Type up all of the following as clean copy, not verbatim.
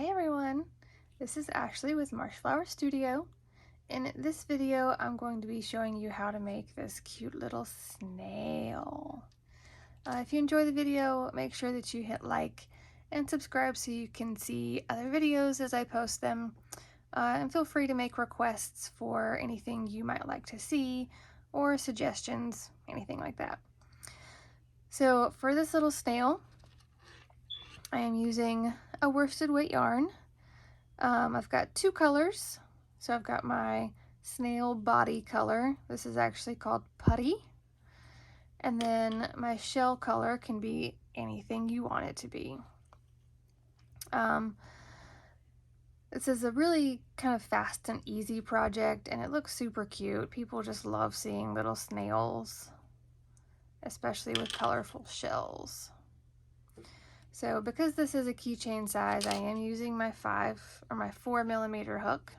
Hey everyone, this is Ashley with Marshflower Studio. In this video, I'm going to be showing you how to make this cute little snail. If you enjoy the video, make sure that you hit like and subscribe so you can see other videos as I post them. And feel free to make requests for anything you might like to see or suggestions, anything like that. So for this little snail, I am using a worsted weight yarn. I've got two colors. So I've got my snail body color. This is actually called Putty. And then my shell color can be anything you want it to be. This is a really kind of fast and easy project, and it looks super cute. People just love seeing little snails, especially with colorful shells. So because this is a keychain size, I am using my 4mm hook.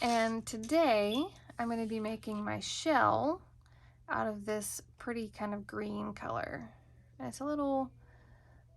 And today I'm going to be making my shell out of this pretty kind of green color. And it's a little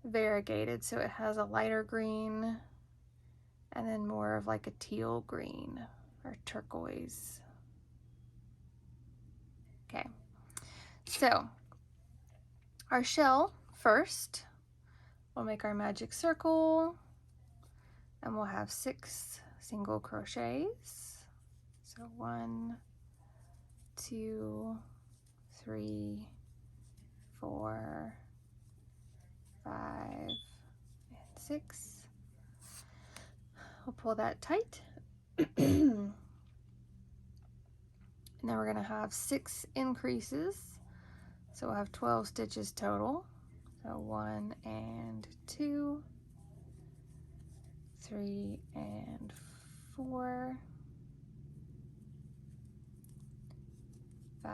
variegated, so it has a lighter green and then more of like a teal green or turquoise. Okay, so our shell first, we'll make our magic circle and we'll have 6 single crochets. So 1, 2, 3, 4, 5, and 6. We'll pull that tight. And then we're going to have 6 increases. So we'll have 12 stitches total. So 1 and 2, 3 and 4, 5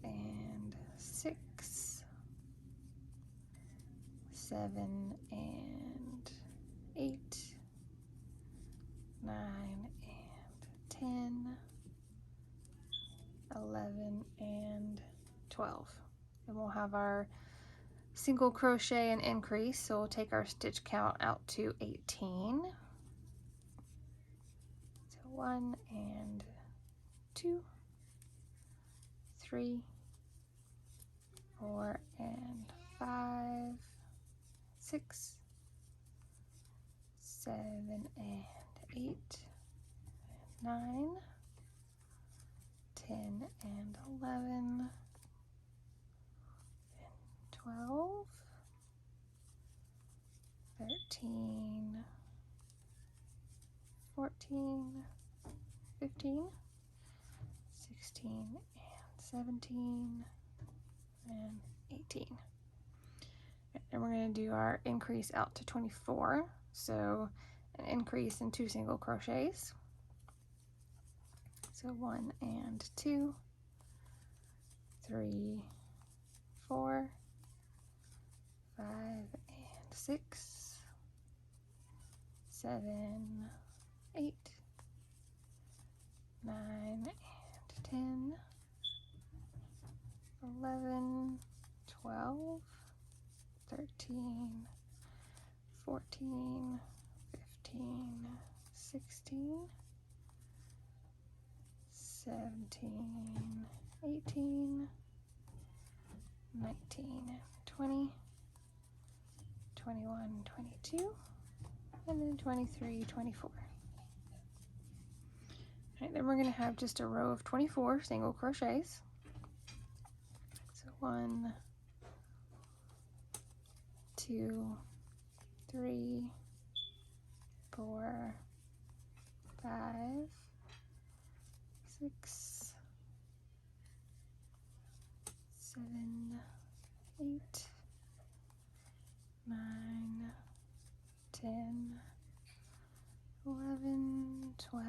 and 6, 7 and 8, 9 and 10, 11 and 12. And we'll have our single crochet and increase, so we'll take our stitch count out to 18. So 1 and 2, 3, 4 and 5, 6, 7 and 8, 9, 10 and 11, 12, 13, 14, 15, 16, and 17, and 18. And we're going to do our increase out to 24. So an increase in 2 single crochets. So 1 and 2, 3, 4, 5 and 6, 7, 8, 9 and 10, 11, 12, 13, 14, 15, 16, 17, 18, 19, 20, 21, 22, and then 23, 24. Alright, then we're going to have just a row of 24 single crochets. So 1, 2, 3, 4, 5, 6, 7, 8, 9, 10, 11, 12,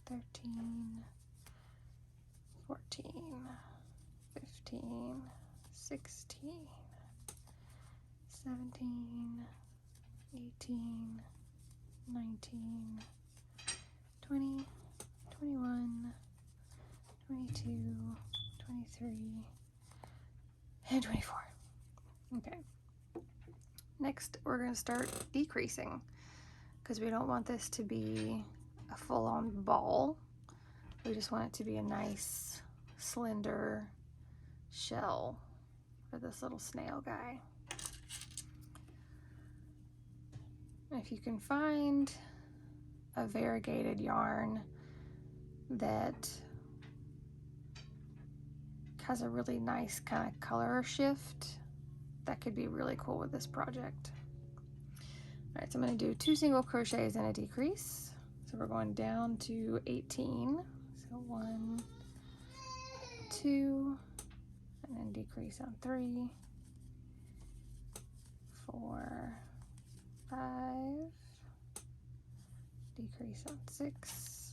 13, 14, 15, 16, 17, 18, 19, 20, 21, 22, 23, and 24. Okay. Next, we're going to start decreasing because we don't want this to be a full-on ball. We just want it to be a nice, slender shell for this little snail guy. If you can find a variegated yarn that has a really nice kind of color shift, that could be really cool with this project. All right, so I'm going to do 2 single crochets and a decrease. So we're going down to 18. So 1, 2, and then decrease on 3, 4, 5, decrease on 6,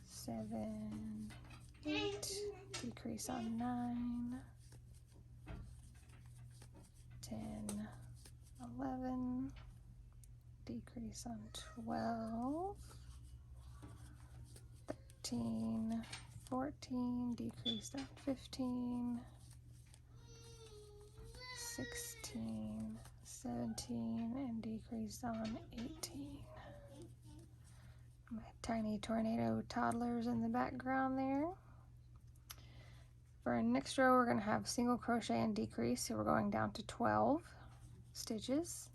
7, 8, decrease on 9, 10, 11, decrease on 12, 13, 14, decrease on 15, 16, 17, and decrease on 18. My tiny tornado toddlers in the background there. For our next row, we're going to have single crochet and decrease, so we're going down to 12 stitches.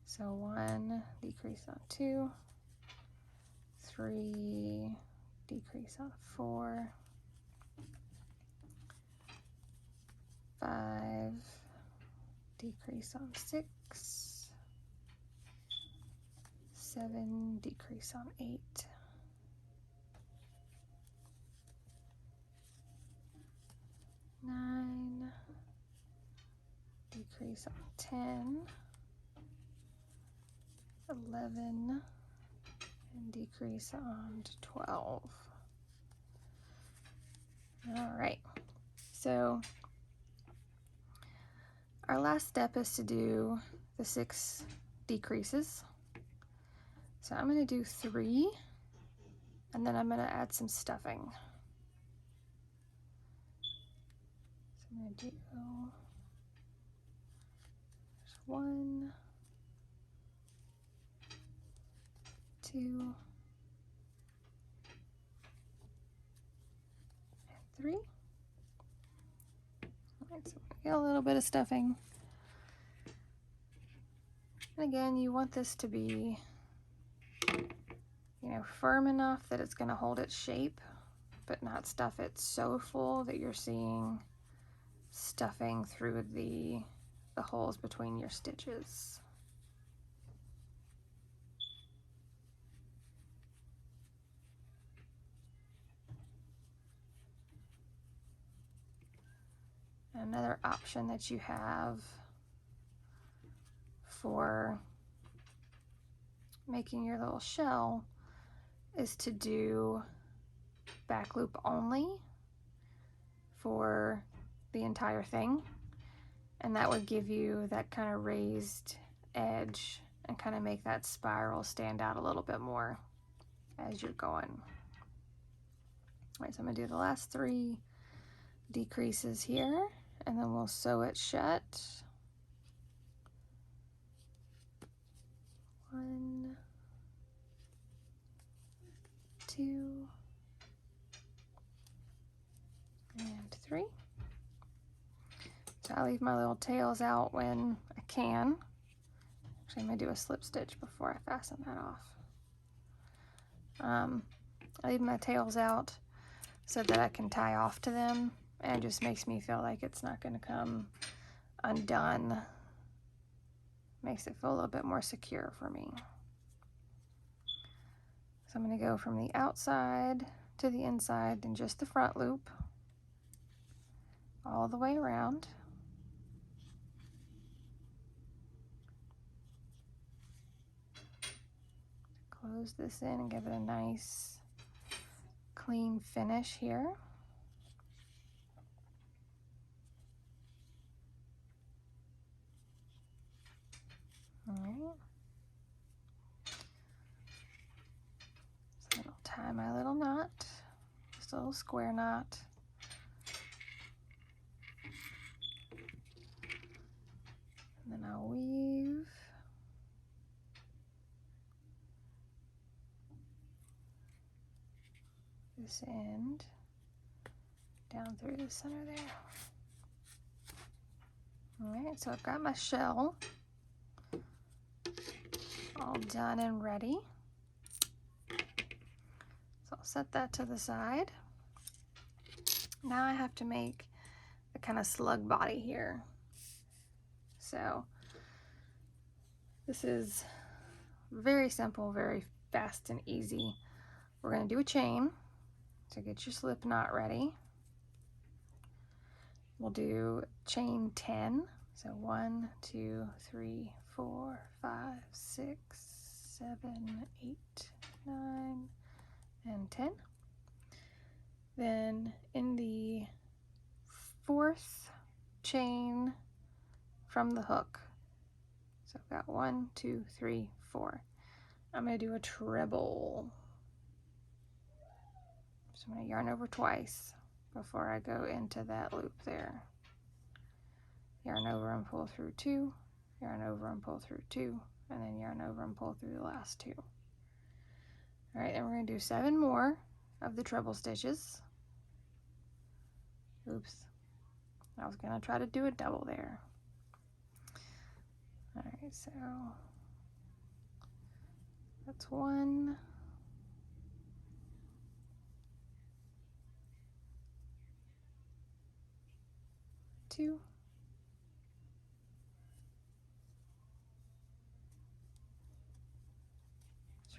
So 1, decrease on 2, 3, decrease on 4, 5, decrease on 6, 7, decrease on 8, 9, decrease on 10, 11, and decrease on 12. All right, so our last step is to do the 6 decreases. So I'm going to do 3, and then I'm going to add some stuffing. So I'm going to do 1, 2, and 3. All right, so get a little bit of stuffing. And again, you want this to be, firm enough that it's going to hold its shape, but not stuff it so full that you're seeing stuffing through the holes between your stitches. Another option that you have for making your little shell is to do back loop only for the entire thing, and that would give you that kind of raised edge and kind of make that spiral stand out a little bit more as you're going. All right, so I'm going to do the last 3 decreases here, and then we'll sew it shut. 1, 2, and 3. So I leave my little tails out when I can. Actually, I'm going to do a slip stitch before I fasten that off. I leave my tails out so that I can tie off to them, and it just makes me feel like it's not going to come undone. Makes it feel a little bit more secure for me. So I'm going to go from the outside to the inside in just the front loop, all the way around. Close this in and give it a nice clean finish here. All right. So I'll tie my little knot, just a little square knot. this end down through the center there. Alright, so I've got my shell all done and ready. So I'll set that to the side. Now I have to make the kind of slug body here. So this is very simple, very fast and easy. We're going to do a chain. So get your slip knot ready. We'll do chain 10. So 1, 2, 3, 4, 5, 6, 7, 8, 9, and 10. Then in the 4th chain from the hook, so I've got 1, 2, 3, 4. I'm going to do a treble. So I'm going to yarn over twice before I go into that loop there. Yarn over and pull through 2, yarn over and pull through 2, and then yarn over and pull through the last 2. All right, then we're going to do 7 more of the treble stitches. Oops, I was going to try to do a double there. All right, so that's 1, 2,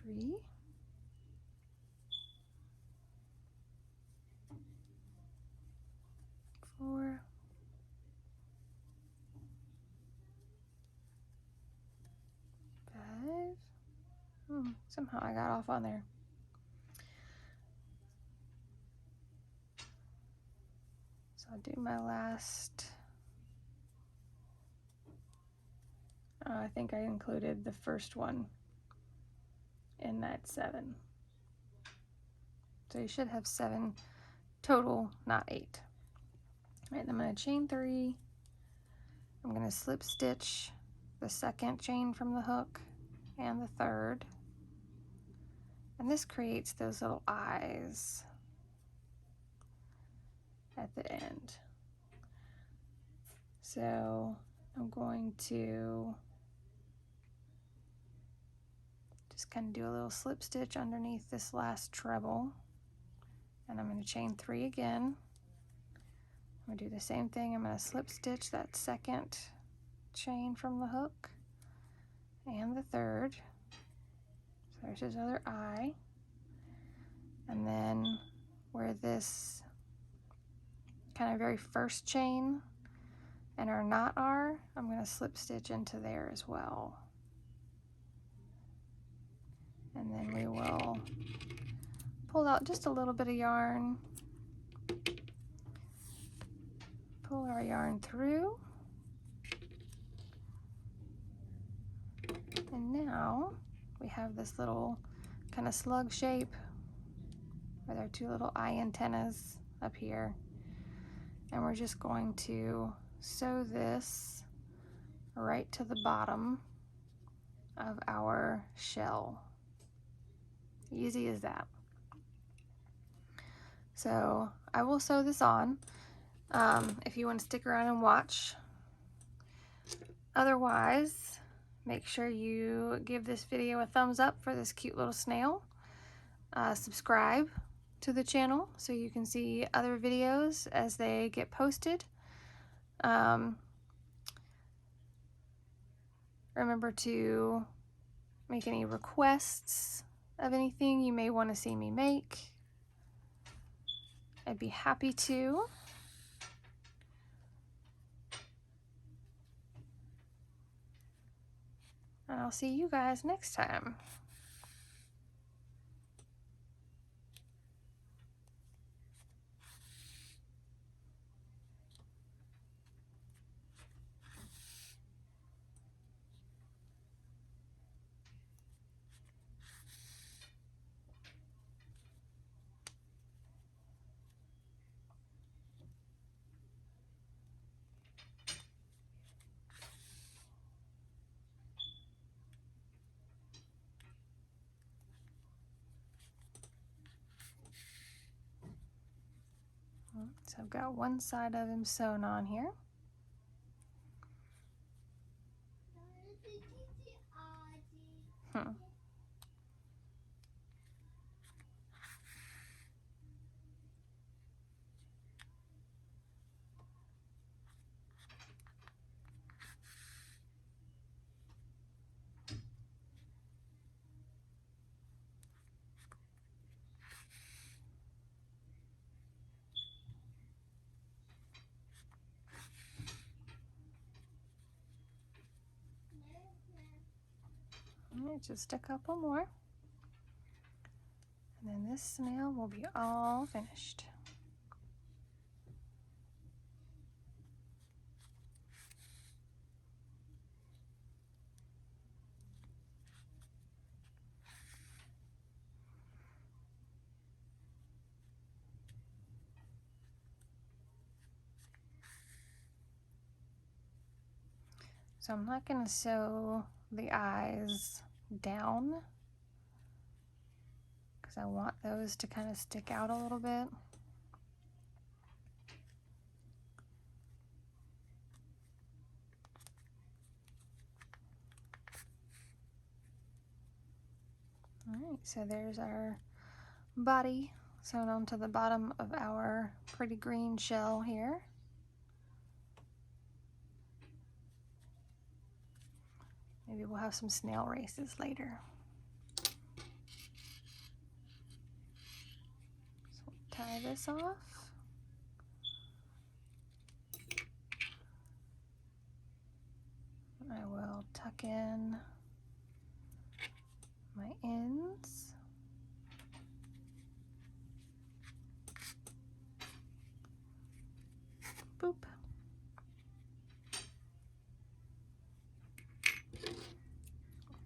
3, 4, 5. Somehow I got off on there. So I'll do my last. I think I included the first one in that 7. So you should have 7 total, not 8. All right, I'm going to chain 3. I'm going to slip stitch the 2nd chain from the hook and the 3rd. And this creates those little eyes at the end. So I'm going to just kind of do a little slip stitch underneath this last treble. And I'm going to chain 3 again. I'm going to do the same thing. I'm going to slip stitch that 2nd chain from the hook and the 3rd. So there's his other eye. And then where this kind of very first chain and our knot are, I'm going to slip stitch into there as well. And then we will pull out just a little bit of yarn, pull our yarn through, and now we have this little kind of slug shape with our 2 little eye antennas up here, and we're just going to sew this right to the bottom of our shell. Easy as that. So I will sew this on if you want to stick around and watch. Otherwise, make sure you give this video a thumbs up for this cute little snail. Subscribe to the channel so you can see other videos as they get posted. Remember to make any requests of anything you may want to see me make. I'd be happy to. And I'll see you guys next time. So I've got one side of him sewn on here. Just a couple more. And then this snail will be all finished. So I'm not going to sew the eyes down because I want those to kind of stick out a little bit. Alright, so there's our body sewn onto the bottom of our pretty green shell here. Maybe we'll have some snail races later. So we'll tie this off. I will tuck in my ends. Boop.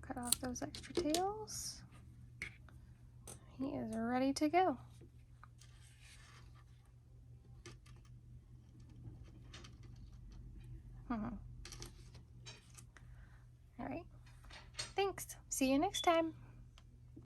Cut off those extra tails. He is ready to go. All right. Thanks. See you next time.